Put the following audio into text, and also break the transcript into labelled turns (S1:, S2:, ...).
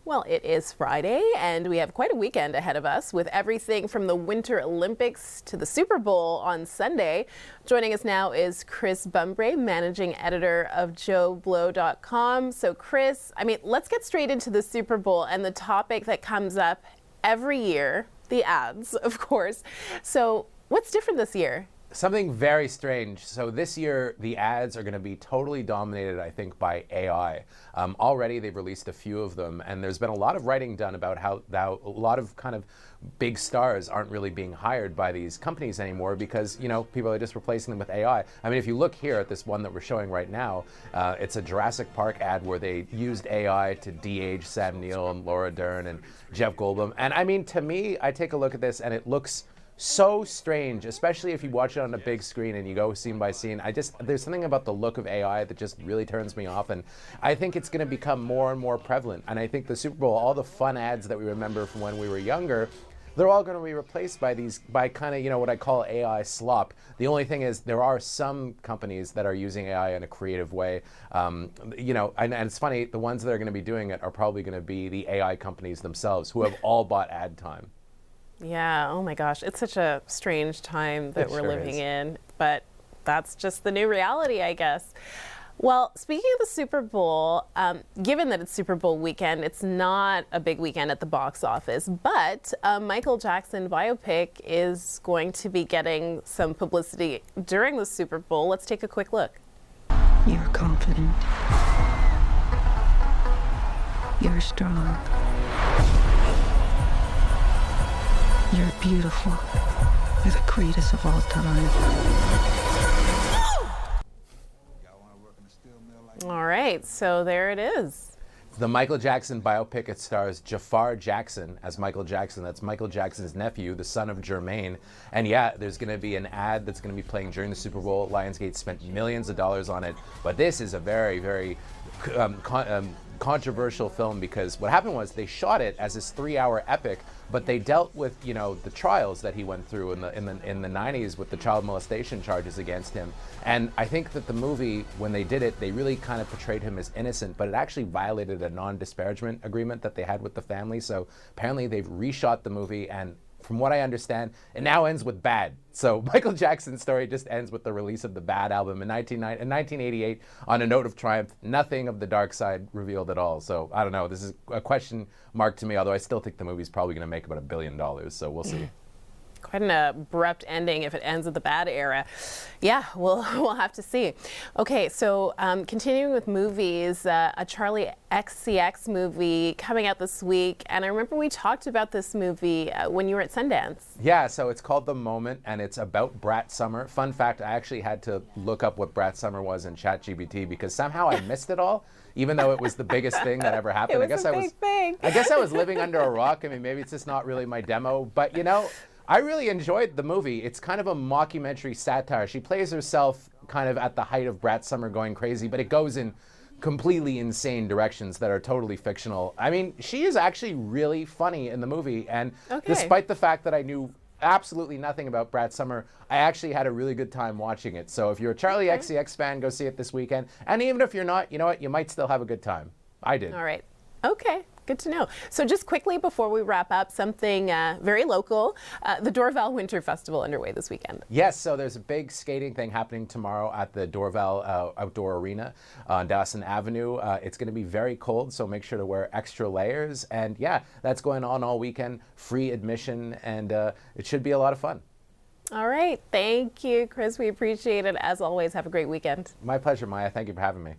S1: Well, it is Friday, and we have quite a weekend ahead of us with everything from the Winter Olympics to the Super Bowl on Sunday. Joining us now is Chris Bumbray, managing editor of JoeBlow.com. So, Chris, let's get straight into the Super Bowl and the topic that comes up every year, the ads, of course. So, what's different this year?
S2: Something very strange. So this year, the ads are going to be totally dominated, I think, by AI. Already, they've released a few of them, and there's been a lot of writing done about how a lot of kind of big stars aren't really being hired by these companies anymore because, people are just replacing them with AI. If you look here at this one that we're showing right now, it's a Jurassic Park ad where they used AI to de-age Sam Neill and Laura Dern and Jeff Goldblum. And to me, I take a look at this and it looks so strange, especially if you watch it on a big screen and you go scene by scene. There's something about the look of AI that just really turns me off, and I think it's going to become more and more prevalent. And I think the Super Bowl, all the fun ads that we remember from when we were younger, they're all going to be replaced by kind of, what I call AI slop. The only thing is there are some companies that are using AI in a creative way, and it's funny, the ones that are going to be doing it are probably going to be the AI companies themselves who have all bought ad time.
S1: Yeah, oh my gosh, it's such a strange time that we're living in, but that's just the new reality, I guess. Well, speaking of the Super Bowl, given that it's Super Bowl weekend, it's not a big weekend at the box office, but Michael Jackson biopic is going to be getting some publicity during the Super Bowl. Let's take a quick look.
S3: You're confident. You're strong. You're beautiful. You're the greatest of all time.
S1: All right, so there it is.
S2: The Michael Jackson biopic, it stars Jafar Jackson as Michael Jackson. That's Michael Jackson's nephew, the son of Jermaine. And yeah, there's going to be an ad that's going to be playing during the Super Bowl. Lionsgate spent millions of dollars on it. But this is a very, very controversial film because what happened was they shot it as this 3-hour epic, but they dealt with the trials that he went through in the 90s with the child molestation charges against him. And I think that the movie, when they did it, they really kind of portrayed him as innocent, but it actually violated a non-disparagement agreement that they had with the family. So apparently they've reshot the movie, and from what I understand, it now ends with Bad. So Michael Jackson's story just ends with the release of the Bad album in 1988 on a note of triumph. Nothing of the dark side revealed at all. So I don't know. This is a question mark to me, although I still think the movie's probably going to make about $1 billion. So we'll see.
S1: Quite an abrupt ending if it ends with the Bad era. Yeah, we'll have to see. Okay, so continuing with movies, a Charlie XCX movie coming out this week, and I remember we talked about this movie when you were at Sundance.
S2: Yeah, so it's called The Moment, and it's about Brat Summer. Fun fact, I actually had to look up what Brat Summer was in ChatGPT because somehow I missed it all, even though it was the biggest thing that ever happened.
S1: It was a big thing.
S2: I guess I was living under a rock. Maybe it's just not really my demo, but I really enjoyed the movie. It's kind of a mockumentary satire. She plays herself kind of at the height of Brat Summer going crazy, but it goes in completely insane directions that are totally fictional. She is actually really funny in the movie, and despite the fact that I knew absolutely nothing about Brat Summer, I actually had a really good time watching it. So if you're a Charlie XCX fan, go see it this weekend. And even if you're not, you know what? You might still have a good time. I did.
S1: All right. Okay. Good to know. So just quickly before we wrap up, something very local, the Dorval Winter Festival underway this weekend.
S2: Yes, so there's a big skating thing happening tomorrow at the Dorval Outdoor Arena on Dawson Avenue. It's going to be very cold, so make sure to wear extra layers. And yeah, that's going on all weekend, free admission, and it should be a lot of fun.
S1: All right. Thank you, Chris. We appreciate it. As always, have a great weekend.
S2: My pleasure, Maya. Thank you for having me.